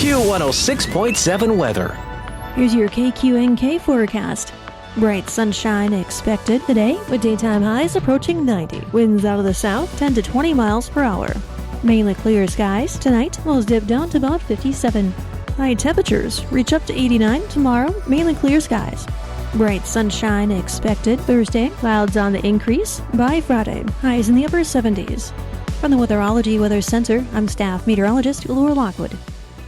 Q106.7 weather. Here's your KQNK forecast. Bright sunshine expected today with daytime highs approaching 90. Winds out of the south 10 to 20 miles per hour. Mainly clear skies tonight, lows dip down to about 57. High temperatures reach up to 89 tomorrow, mainly clear skies. Bright sunshine expected Thursday, clouds on the increase by Friday, highs in the upper 70s. From the Weatherology Weather Center, I'm staff meteorologist Laura Lockwood.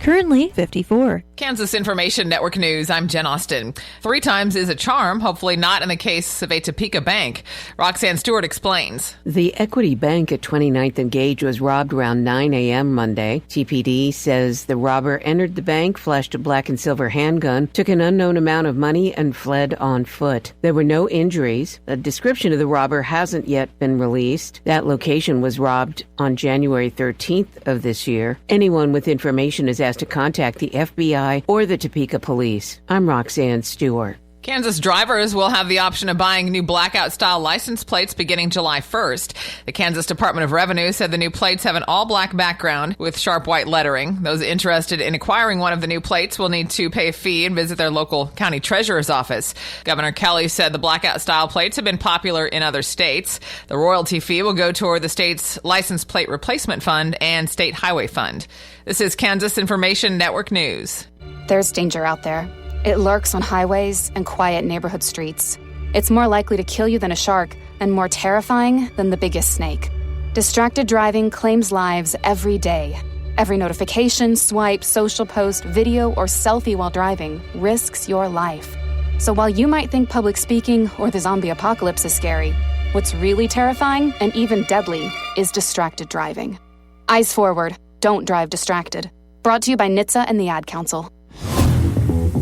Currently 54. Kansas Information Network News, I'm Jen Austin. 3 times is a charm, hopefully not in the case of a Topeka bank. Roxanne Stewart explains. The Equity Bank at 29th and Gage was robbed around 9 a.m. Monday. TPD says the robber entered the bank, flashed a black and silver handgun, took an unknown amount of money, and fled on foot. There were no injuries. A description of the robber hasn't yet been released. That location was robbed on January 13th of this year. Anyone with information is asked to contact the FBI or the Topeka Police. I'm Roxanne Stewart. Kansas drivers will have the option of buying new blackout-style license plates beginning July 1st. The Kansas Department of Revenue said the new plates have an all-black background with sharp white lettering. Those interested in acquiring one of the new plates will need to pay a fee and visit their local county treasurer's office. Governor Kelly said the blackout-style plates have been popular in other states. The royalty fee will go toward the state's license plate replacement fund and state highway fund. This is Kansas Information Network News. There's danger out there. It lurks on highways and quiet neighborhood streets. It's more likely to kill you than a shark and more terrifying than the biggest snake. Distracted driving claims lives every day. Every notification, swipe, social post, video, or selfie while driving risks your life. So while you might think public speaking or the zombie apocalypse is scary, what's really terrifying and even deadly is distracted driving. Eyes forward. Don't drive distracted. Brought to you by NHTSA and the Ad Council.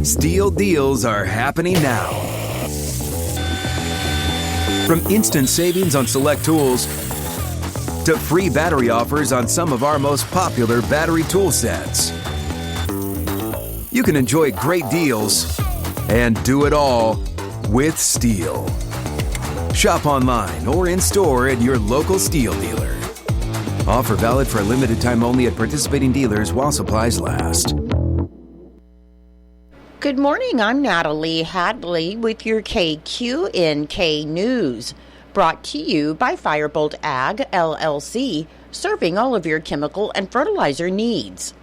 Steal deals are happening now. From instant savings on select tools to free battery offers on some of our most popular battery tool sets. You can enjoy great deals and do it all with Steal. Shop online or in store at your local Steal dealer. Offer valid for a limited time only at participating dealers while supplies last. Good morning, I'm Natalie Hadley with your KQNK News, brought to you by Firebolt Ag, LLC, serving all of your chemical and fertilizer needs.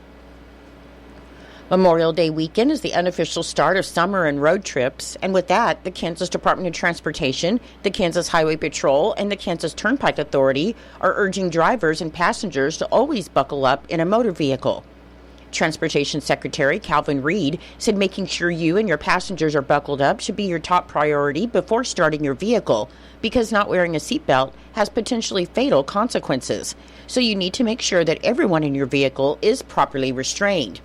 Memorial Day weekend is the unofficial start of summer and road trips, and with that, the Kansas Department of Transportation, the Kansas Highway Patrol, and the Kansas Turnpike Authority are urging drivers and passengers to always buckle up in a motor vehicle. Transportation Secretary Calvin Reed said making sure you and your passengers are buckled up should be your top priority before starting your vehicle, because not wearing a seatbelt has potentially fatal consequences. So you need to make sure that everyone in your vehicle is properly restrained.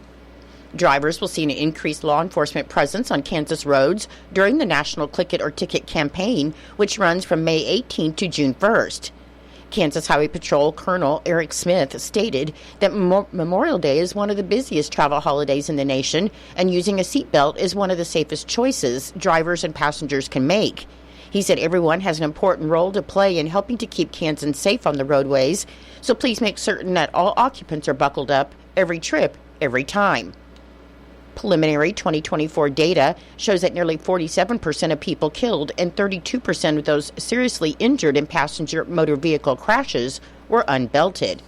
Drivers will see an increased law enforcement presence on Kansas roads during the National Click It or Ticket campaign, which runs from May 18th to June 1st. Kansas Highway Patrol Colonel Eric Smith stated that Memorial Day is one of the busiest travel holidays in the nation, and using a seatbelt is one of the safest choices drivers and passengers can make. He said everyone has an important role to play in helping to keep Kansans safe on the roadways, so please make certain that all occupants are buckled up every trip, every time. Preliminary 2024 data shows that nearly 47% of people killed and 32% of those seriously injured in passenger motor vehicle crashes were unbelted.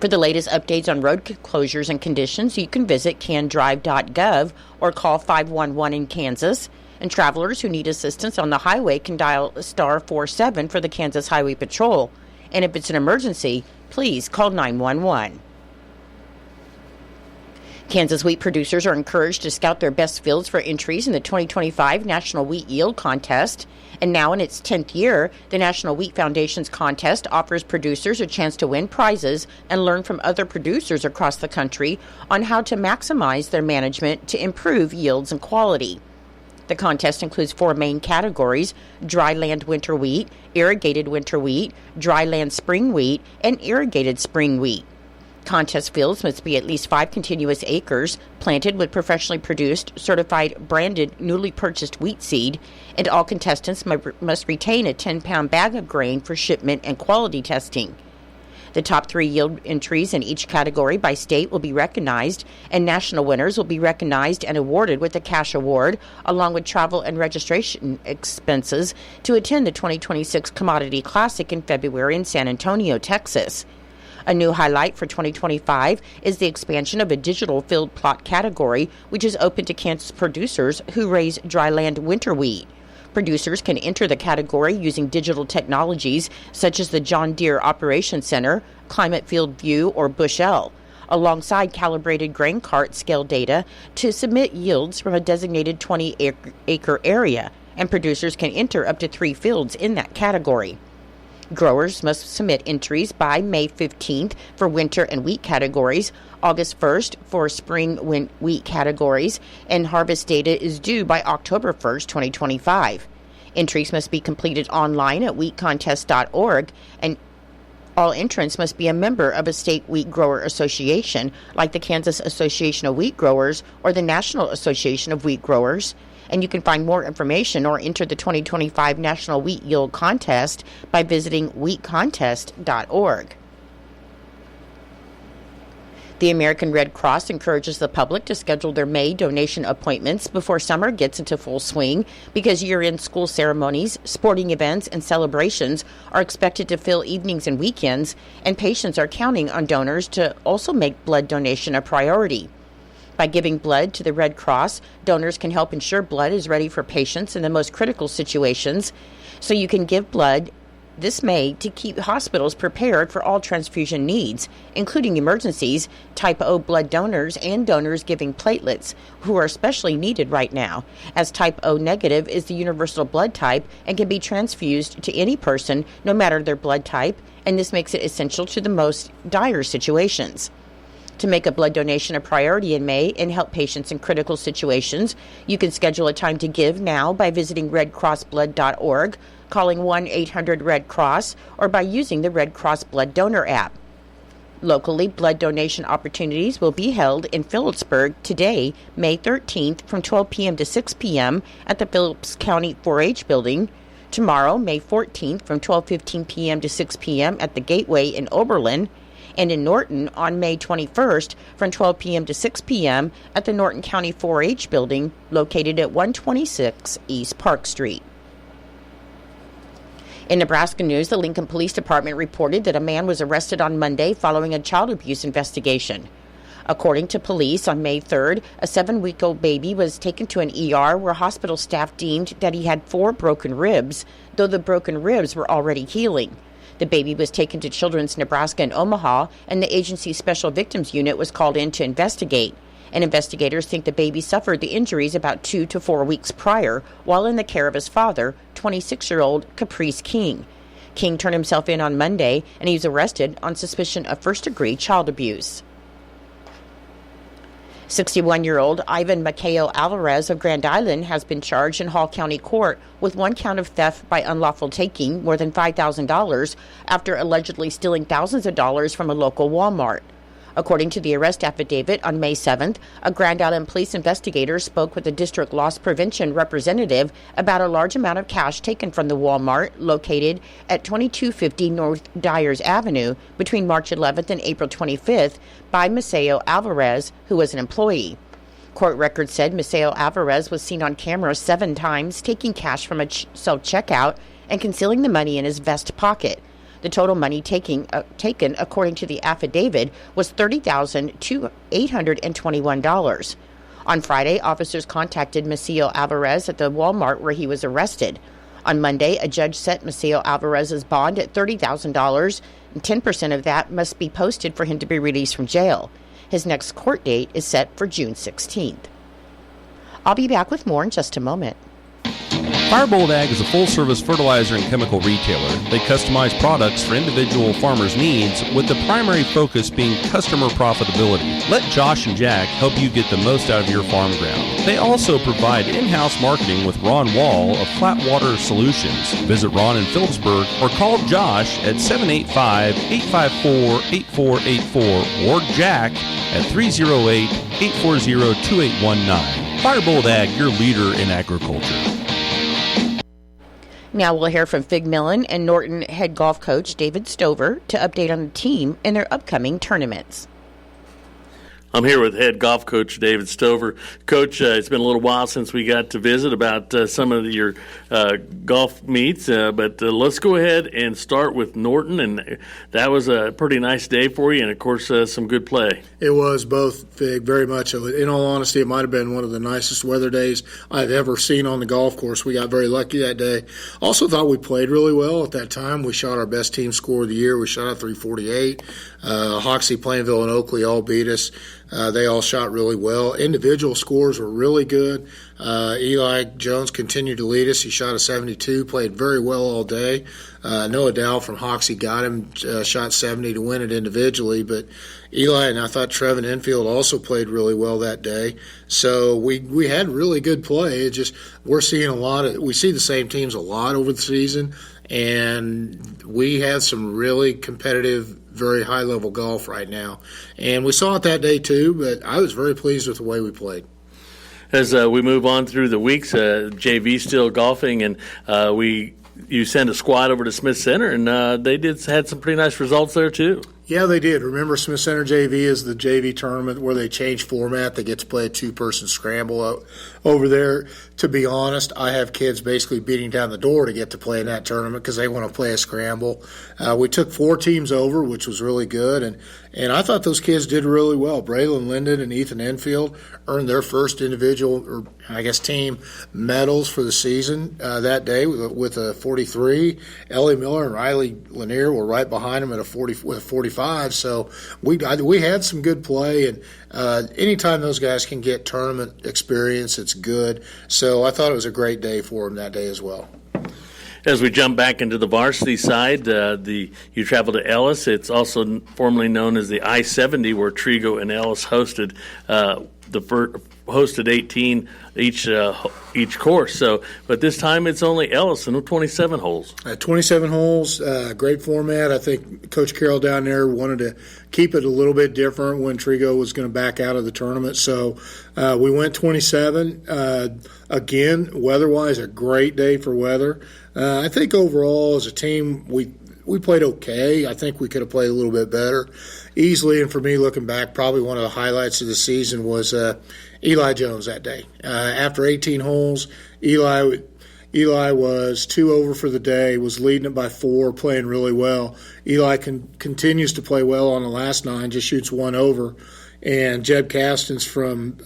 For the latest updates on road closures and conditions, you can visit candrive.gov or call 511 in Kansas. And travelers who need assistance on the highway can dial star 47 for the Kansas Highway Patrol. And if it's an emergency, please call 911. Kansas wheat producers are encouraged to scout their best fields for entries in the 2025 National Wheat Yield Contest. And now in its 10th year, the National Wheat Foundation's contest offers producers a chance to win prizes and learn from other producers across the country on how to maximize their management to improve yields and quality. The contest includes 4 main categories: dry land winter wheat, irrigated winter wheat, dry land spring wheat, and irrigated spring wheat. Contest fields must be at least 5 continuous acres, planted with professionally produced, certified, branded, newly purchased wheat seed, and all contestants must retain a 10-pound bag of grain for shipment and quality testing. The top 3 yield entries in each category by state will be recognized, and national winners will be recognized and awarded with a cash award, along with travel and registration expenses to attend the 2026 Commodity Classic in February in San Antonio, Texas. A new highlight for 2025 is the expansion of a digital field plot category, which is open to Kansas producers who raise dryland winter wheat. Producers can enter the category using digital technologies such as the John Deere Operations Center, Climate Field View, or Bushel, alongside calibrated grain cart scale data to submit yields from a designated 20-acre area, and producers can enter up to 3 fields in that category. Growers must submit entries by May 15th for winter and wheat categories, August 1st for spring wheat categories, and harvest data is due by October 1st, 2025. Entries must be completed online at wheatcontest.org, and all entrants must be a member of a state wheat grower association, like the Kansas Association of Wheat Growers or the National Association of Wheat Growers. And you can find more information or enter the 2025 National Wheat Yield Contest by visiting wheatcontest.org. The American Red Cross encourages the public to schedule their May donation appointments before summer gets into full swing, because year-end school ceremonies, sporting events, and celebrations are expected to fill evenings and weekends, and patients are counting on donors to also make blood donation a priority. By giving blood to the Red Cross, donors can help ensure blood is ready for patients in the most critical situations, so you can give blood this May to keep hospitals prepared for all transfusion needs, including emergencies, type O blood donors, and donors giving platelets, who are especially needed right now, as type O negative is the universal blood type and can be transfused to any person, no matter their blood type, and this makes it essential to the most dire situations. To make a blood donation a priority in May and help patients in critical situations, you can schedule a time to give now by visiting redcrossblood.org, calling 1-800-RED-CROSS, or by using the Red Cross Blood Donor app. Locally, blood donation opportunities will be held in Phillipsburg today, May 13th, from 12 p.m. to 6 p.m. at the Phillips County 4-H building. Tomorrow, May 14th, from 12:15 p.m. to 6 p.m. at the Gateway in Oberlin, and in Norton on May 21st from 12 p.m. to 6 p.m. at the Norton County 4-H building located at 126 East Park Street. In Nebraska news, the Lincoln Police Department reported that a man was arrested on Monday following a child abuse investigation. According to police, on May 3rd, a 7-week-old baby was taken to an ER where hospital staff deemed that he had 4 broken ribs, though the broken ribs were already healing. The baby was taken to Children's Nebraska in Omaha, and the agency's Special Victims Unit was called in to investigate. And investigators think the baby suffered the injuries about 2 to 4 weeks prior while in the care of his father, 26-year-old Caprice King. King turned himself in on Monday, and he was arrested on suspicion of first-degree child abuse. 61-year-old Ivan Maceo Alvarez of Grand Island has been charged in Hall County Court with 1 count of theft by unlawful taking more than $5,000 after allegedly stealing thousands of dollars from a local Walmart. According to the arrest affidavit on May 7th, a Grand Island police investigator spoke with a district loss prevention representative about a large amount of cash taken from the Walmart located at 2250 North Dyers Avenue between March 11th and April 25th by Maceo Alvarez, who was an employee. Court records said Maceo Alvarez was seen on camera 7 times taking cash from a self-checkout and concealing the money in his vest pocket. The total money taken, according to the affidavit, was $30,821. On Friday, officers contacted Maceo Alvarez at the Walmart where he was arrested. On Monday, a judge set Maceo Alvarez's bond at $30,000, and 10% of that must be posted for him to be released from jail. His next court date is set for June 16th. I'll be back with more in just a moment. Firebolt Ag is a full-service fertilizer and chemical retailer. They customize products for individual farmers' needs, with the primary focus being customer profitability. Let Josh and Jack help you get the most out of your farm ground. They also provide in-house marketing with Ron Wall of Flatwater Solutions. Visit Ron in Phillipsburg or call Josh at 785-854-8484 or Jack at 308-840-2819. Firebolt Ag, your leader in agriculture. Now we'll hear from Fig Millen and Norton head golf coach David Stover to update on the team and their upcoming tournaments. I'm here with head golf coach David Stover. Coach, it's been a little while since we got to visit about some of your golf meets, but let's go ahead and start with Norton. And that was a pretty nice day for you, and of course, some good play. It was both, Fig, very much. In all honesty, it might have been one of the nicest weather days I've ever seen on the golf course. We got very lucky that day. Also thought we played really well at that time. We shot our best team score of the year. We shot a 348. Hoxie, Plainville, and Oakley all beat us. They all shot really well. Individual scores were really good. Eli Jones continued to lead us. He shot a 72, played very well all day. Noah Dow from Hoxie got him, shot 70 to win it individually. But Eli and I thought Trevin Enfield also played really well that day. So we had really good play. It just we're seeing we see the same teams a lot over the season, and we had some really competitive, very high-level golf right now. And we saw it that day too, but I was very pleased with the way we played. As we move on through the weeks, JV still golfing, and you send a squad over to Smith Center, and they had some pretty nice results there too. Yeah, they did. Remember, Smith Center JV is the JV tournament where they change format. They get to play a two-person scramble over there. To be honest, I have kids basically beating down the door to get to play in that tournament because they want to play a scramble. We took 4 teams over, which was really good, and I thought those kids did really well. Braylon Linden and Ethan Enfield earned their first individual, or I guess team, medals for the season that day with a 43. Ellie Miller and Riley Lanier were right behind them with a 45. So we had some good play, and anytime those guys can get tournament experience, it's good. So I thought it was a great day for them that day as well. As we jump back into the varsity side, you travel to Ellis. It's also formerly known as the I-70, where Trigo and Ellis hosted hosted 18 each course. So, but this time it's only Ellis and 27 holes. 27 holes, great format. I think Coach Carroll down there wanted to keep it a little bit different when Trigo was going to back out of the tournament. So we went 27. Again, weather-wise, a great day for weather. I think overall as a team we played okay. I think we could have played a little bit better. Easily, and for me looking back, probably one of the highlights of the season was Eli Jones that day. After 18 holes, Eli was 2 over for the day, was leading it by 4, playing really well. Eli continues to play well on the last 9, just shoots 1 over. And Jeb Castens from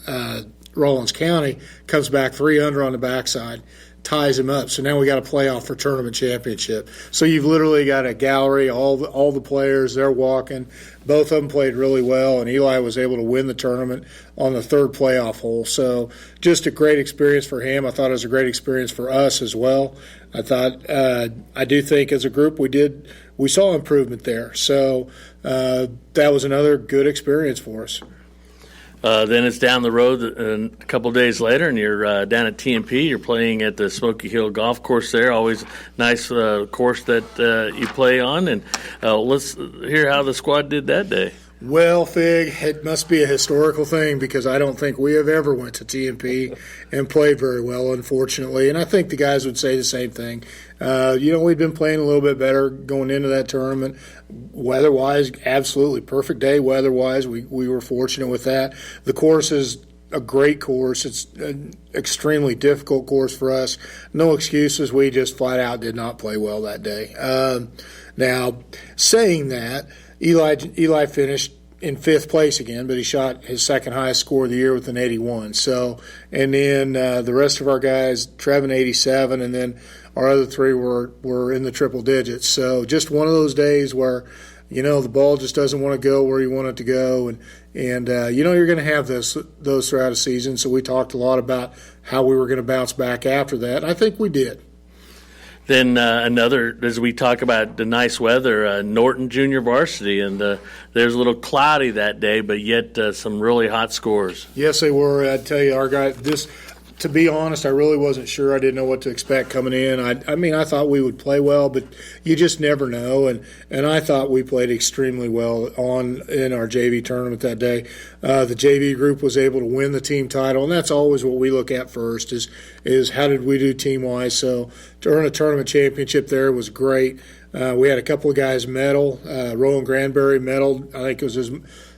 Rawlins County comes back 3 under on the backside, ties him up. So now we got a playoff for tournament championship. So you've literally got a gallery, all the players, they're walking. Both of them played really well, and Eli was able to win the tournament on the 3rd playoff hole. So just a great experience for him. I thought it was a great experience for us as well. I thought I do think as a group we saw improvement there. So that was another good experience for us. Then it's down the road a couple of days later, and you're down at TMP. You're playing at the Smoky Hill Golf Course there. Always nice course that you play on. And let's hear how the squad did that day. Well, Fig, it must be a historical thing because I don't think we have ever went to TMP and played very well, unfortunately. And I think the guys would say the same thing. We'd been playing a little bit better going into that tournament. Weather-wise, absolutely perfect day weather-wise. We were fortunate with that. The course is a great course. It's an extremely difficult course for us. No excuses. We just flat out did not play well that day. Now, saying that, Eli finished in 5th place again, but he shot his 2nd highest score of the year with an 81. So, and then the rest of our guys, Trevin 87, and then our other 3 were in the triple digits. So just one of those days where, the ball just doesn't want to go where you want it to go, and you're going to have those throughout a season. So we talked a lot about how we were going to bounce back after that, and I think we did. Then as we talk about the nice weather, Norton Junior Varsity, and there's a little cloudy that day, but yet some really hot scores. Yes, they were. I tell you, our guy, to be honest, I really wasn't sure. I didn't know what to expect coming in. I thought we would play well, but you just never know. And I thought we played extremely well in our JV tournament that day. The JV group was able to win the team title, and that's always what we look at first is how did we do team-wise. So to earn a tournament championship there was great. We had a couple of guys medal. Rowan Granberry medaled. I think it was his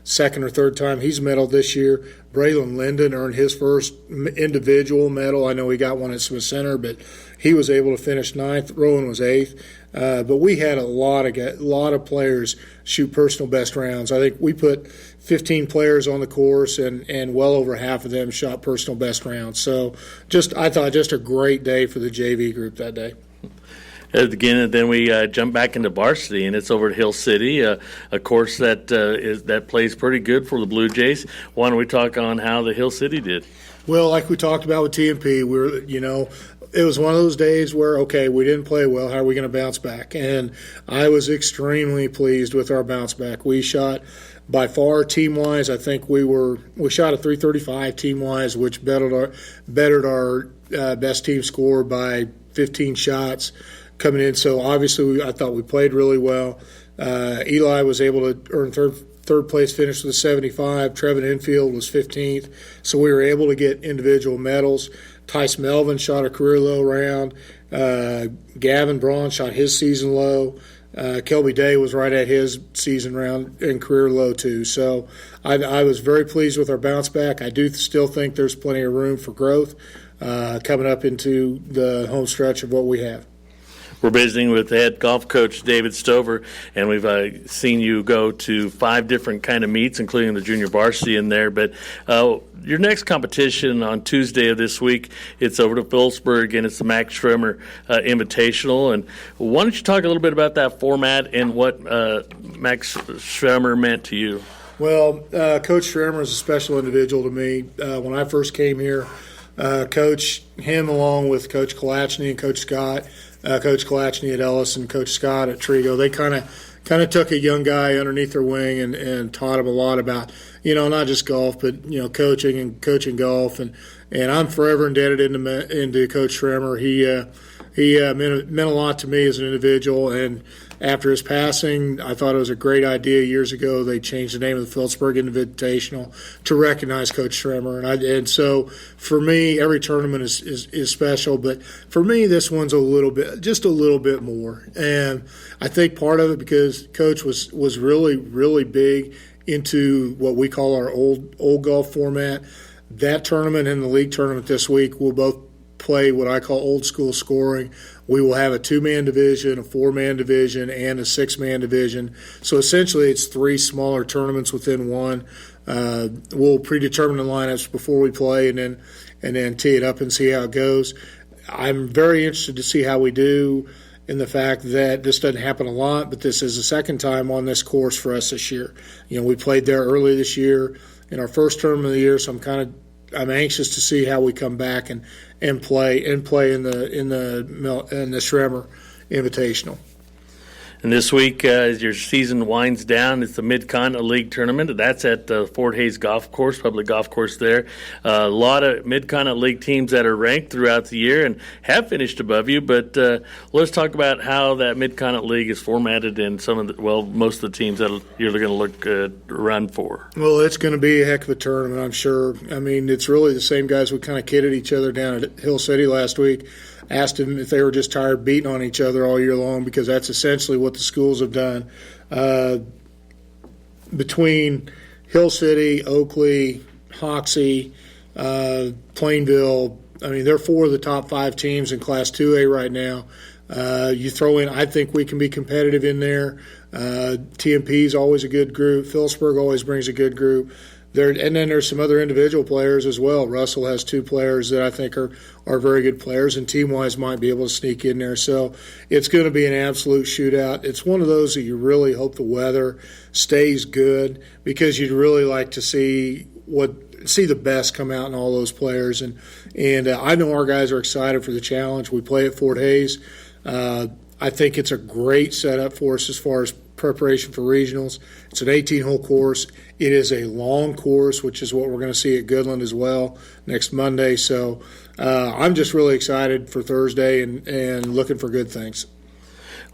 second or third time he's medaled this year. Braylon Linden earned his first individual medal. I know he got one at Smith Center, but he was able to finish ninth. Rowan was eighth. But we had a lot of players shoot personal best rounds. I think we put 15 players on the course, and well over half of them shot personal best rounds. So I thought just a great day for the JV group that day. Again, and then we jump back into varsity, and it's over at Hill City, a course that plays pretty good for the Blue Jays. Why don't we talk on how the Hill City did? Well, like we talked about with TMP, it was one of those days where, okay, we didn't play well. How are we going to bounce back? And I was extremely pleased with our bounce back. We shot by far team-wise. I think we shot a 335 team-wise, which bettered our best team score by 15 shots coming in. So obviously I thought we played really well. Eli was able to earn third place finish with a 75. Trevin Enfield was 15th. So we were able to get individual medals. Tice Melvin shot a career low round. Gavin Braun shot his season low. Kelby Day was right at his season round and career low too. So I was very pleased with our bounce back. I do still think there's plenty of room for growth coming up into the home stretch of what we have. We're visiting with head golf coach David Stover, and we've seen you go to 5 different kind of meets, including the junior varsity in there. But your next competition on Tuesday of this week, it's over to Phillipsburg, and it's the Max Schremer Invitational. And why don't you talk a little bit about that format and what Max Schremer meant to you? Well, Coach Schremer is a special individual to me. When I first came here, Coach, him along with Coach Kalachny and Coach Scott, Coach Kalachny at Ellis and Coach Scott at Trigo, they kind of took a young guy underneath their wing and taught him a lot about, not just golf, but, coaching and coaching golf. And I'm forever indebted into Coach Schremer. He meant a lot to me as an individual, and after his passing, I thought it was a great idea years ago. They changed the name of the Phillipsburg Invitational to recognize Coach Schremer. And so for me, every tournament is special, but for me, this one's just a little bit more. And I think part of it because Coach was really, really big into what we call our old golf format. That tournament and the league tournament this week will both play what I call old school scoring. We will have a 2-man division, a 4-man division, and a 6-man division. So essentially it's 3 smaller tournaments within one. We'll predetermine the lineups before we play and then tee it up and see how it goes. I'm very interested to see how we do in the fact that this doesn't happen a lot, but this is the second time on this course for us this year. We played there early this year in our first tournament of the year, so I'm anxious to see how we come back and play in the Schremer Invitational. And this week, as your season winds down, it's the Mid-Continent League Tournament. That's at Fort Hays Golf Course, public golf course there. A lot of Mid-Continent League teams that are ranked throughout the year and have finished above you. But let's talk about how that Mid-Continent League is formatted and most of the teams that you're going to look run for. Well, it's going to be a heck of a tournament, I'm sure. I mean, it's really the same guys we kind of kidded each other down at Hill City last week. Asked them if they were just tired of beating on each other all year long, because that's essentially what the schools have done. Between Hill City, Oakley, Hoxie, Plainville, I mean, they're 4 of the top 5 teams in Class 2A right now. You throw in, I think we can be competitive in there. TMP is always a good group. Phillipsburg always brings a good group. And then there's some other individual players as well. Russell has 2 players that I think are very good players, and team-wise might be able to sneak in there. So it's going to be an absolute shootout. It's one of those that you really hope the weather stays good, because you'd really like to see the best come out in all those players. And I know our guys are excited for the challenge. We play at Fort Hays. I think it's a great setup for us as far as preparation for regionals. It's an 18-hole course. It is a long course, which is what we're going to see at Goodland as well next Monday. So I'm just really excited for Thursday and looking for good things.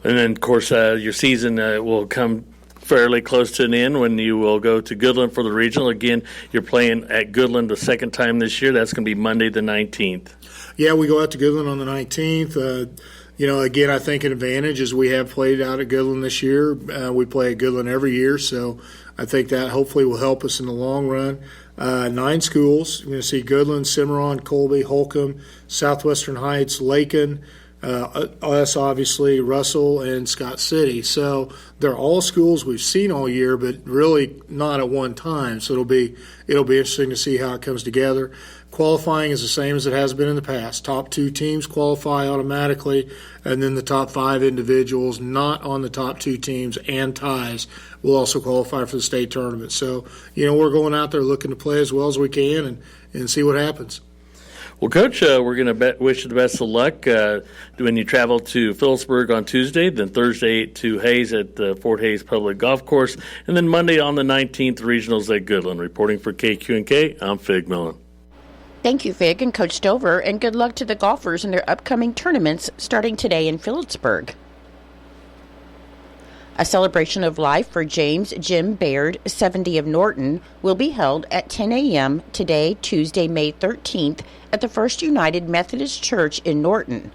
And then, of course, your season will come fairly close to an end when you will go to Goodland for the regional. Again, you're playing at Goodland the second time this year. That's going to be Monday the 19th. Yeah, we go out to Goodland on the 19th. Again, I think an advantage is we have played out at Goodland this year. We play at Goodland every year, so I think that hopefully will help us in the long run. 9 schools. You're going to see Goodland, Cimarron, Colby, Holcomb, Southwestern Heights, Lakin, us obviously, Russell, and Scott City. So they're all schools we've seen all year, but really not at one time. So it'll be interesting to see how it comes together. Qualifying is the same as it has been in the past. Top 2 teams qualify automatically, and then the top 5 individuals not on the top 2 teams and ties will also qualify for the state tournament. So, we're going out there looking to play as well as we can and see what happens. Well, Coach, we're going to wish you the best of luck when you travel to Phillipsburg on Tuesday, then Thursday to Hayes at the Fort Hays Public Golf Course, and then Monday on the 19th, regionals at Goodland. Reporting for KQNK, I'm Fig Millen. Thank you, Fig and Coach Stover, and good luck to the golfers in their upcoming tournaments starting today in Phillipsburg. A celebration of life for James Jim Baird, 70 of Norton, will be held at 10 a.m. today, Tuesday, May 13th, at the First United Methodist Church in Norton.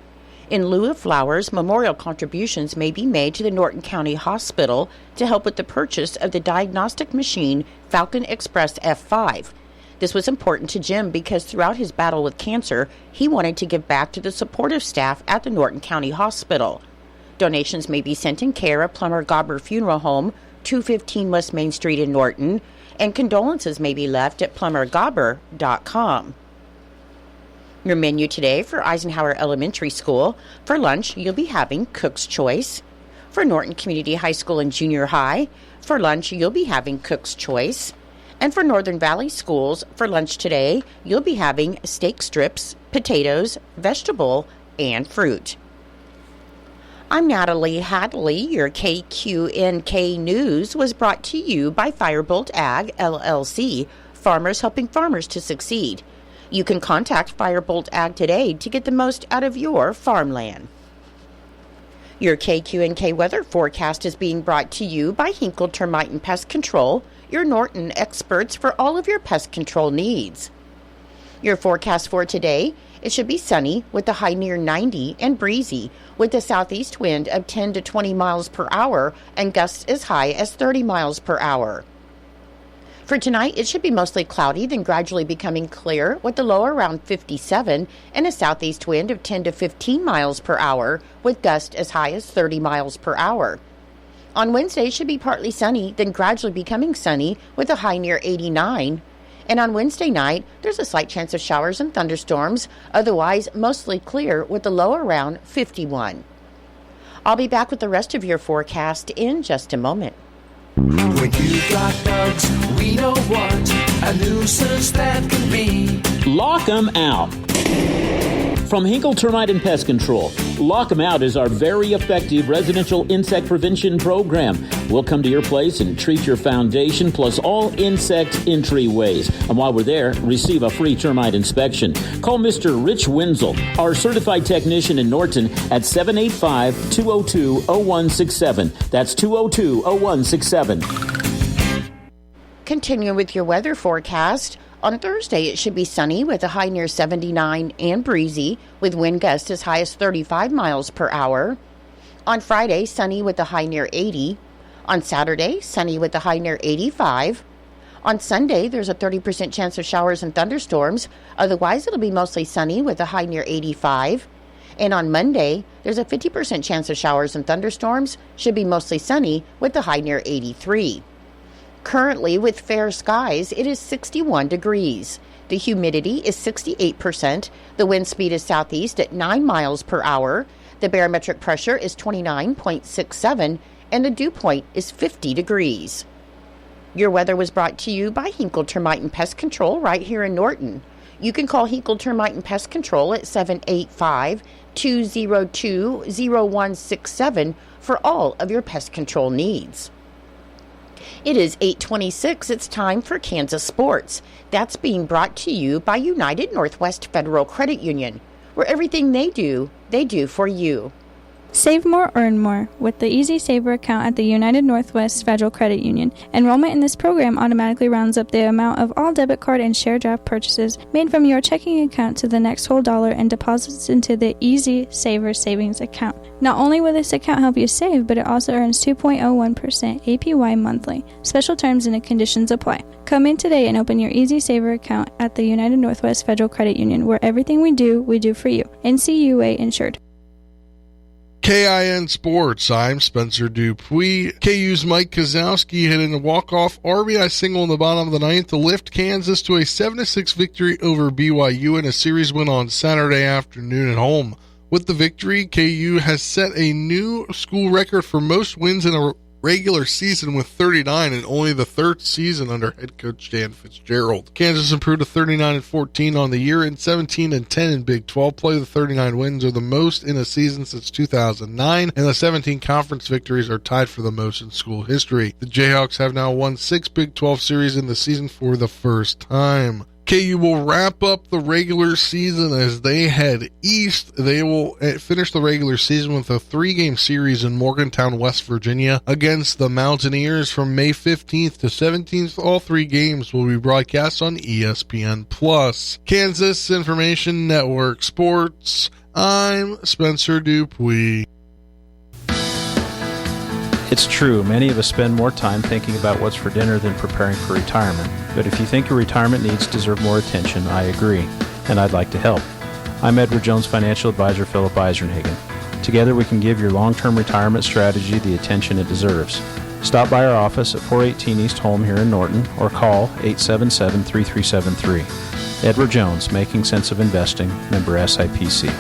In lieu of flowers, memorial contributions may be made to the Norton County Hospital to help with the purchase of the diagnostic machine Falcon Express F5. This was important to Jim because throughout his battle with cancer, he wanted to give back to the supportive staff at the Norton County Hospital. Donations may be sent in care of Plummer Gobber Funeral Home, 215 West Main Street in Norton, and condolences may be left at plummergobber.com. Your menu today for Eisenhower Elementary School. For lunch, you'll be having Cook's Choice. For Norton Community High School and Junior High, for lunch, you'll be having Cook's Choice. And for Northern Valley Schools, for lunch today, you'll be having steak strips, potatoes, vegetable, and fruit. I'm Natalie Hadley. Your KQNK News was brought to you by Firebolt Ag, LLC, farmers helping farmers to succeed. You can contact Firebolt Ag today to get the most out of your farmland. Your KQNK weather forecast is being brought to you by Hinkle Termite and Pest Control, your Norton experts for all of your pest control needs. Your forecast for today, it should be sunny with a high near 90 and breezy with a southeast wind of 10 to 20 miles per hour and gusts as high as 30 miles per hour. For tonight, it should be mostly cloudy, then gradually becoming clear with a low around 57 and a southeast wind of 10 to 15 miles per hour with gusts as high as 30 miles per hour. On Wednesday, it should be partly sunny, then gradually becoming sunny with a high near 89. And on Wednesday night, there's a slight chance of showers and thunderstorms, otherwise mostly clear with a low around 51. I'll be back with the rest of your forecast in just a moment. When you got bugs, we know what a nuisance that can be. Lock 'em out. From Hinkle Termite and Pest Control, Lock 'em Out is our very effective residential insect prevention program. We'll come to your place and treat your foundation plus all insect entryways. And while we're there, receive a free termite inspection. Call Mr. Rich Wenzel, our certified technician in Norton, at 785-202-0167. That's 202-0167. Continuing with your weather forecast, on Thursday it should be sunny with a high near 79 and breezy with wind gusts as high as 35 miles per hour. On Friday, sunny with a high near 80. On Saturday, sunny with a high near 85. On Sunday, there's a 30% chance of showers and thunderstorms. Otherwise, it'll be mostly sunny with a high near 85. And on Monday, there's a 50% chance of showers and thunderstorms. Should be mostly sunny with a high near 83. Currently, with fair skies, it is 61 degrees. The humidity is 68%. The wind speed is southeast at 9 miles per hour. The barometric pressure is 29.67, and the dew point is 50 degrees. Your weather was brought to you by Hinkle Termite and Pest Control right here in Norton. You can call Hinkle Termite and Pest Control at 785-202-0167 for all of your pest control needs. It is 8:26. It's time for Kansas Sports. That's being brought to you by United Northwest Federal Credit Union, where everything they do for you. Save more, earn more with the Easy Saver account at the United Northwest Federal Credit Union. Enrollment in this program automatically rounds up the amount of all debit card and share draft purchases made from your checking account to the next whole dollar and deposits into the Easy Saver savings account. Not only will this account help you save, but it also earns 2.01% APY monthly. Special terms and conditions apply. Come in today and open your Easy Saver account at the United Northwest Federal Credit Union, where everything we do for you. NCUA insured. KIN Sports, I'm Spencer Dupuis. KU's Mike Kozlowski hit in a walk-off RBI single in the bottom of the ninth to lift Kansas to a 7-6 victory over BYU in a series win on Saturday afternoon at home. With the victory, KU has set a new school record for most wins in a regular season with 39, and only the third season under head coach Dan Fitzgerald. Kansas improved to 39-14 on the year and 17-10 in Big 12 play. The 39 wins are the most in a season since 2009, and the 17 conference victories are tied for the most in school history. The Jayhawks have now won 6 Big 12 series in the season for the first time. KU will wrap up the regular season as they head east. They will finish the regular season with a 3-game series in Morgantown, West Virginia against the Mountaineers from May 15th to 17th. All 3 games will be broadcast on ESPN+. Kansas Information Network Sports, I'm Spencer Dupuis. It's true, many of us spend more time thinking about what's for dinner than preparing for retirement. But if you think your retirement needs deserve more attention, I agree, and I'd like to help. I'm Edward Jones financial advisor Philip Eisenhagen. Together we can give your long-term retirement strategy the attention it deserves. Stop by our office at 418 East Holm here in Norton or call 877-3373. Edward Jones, Making Sense of Investing, member SIPC.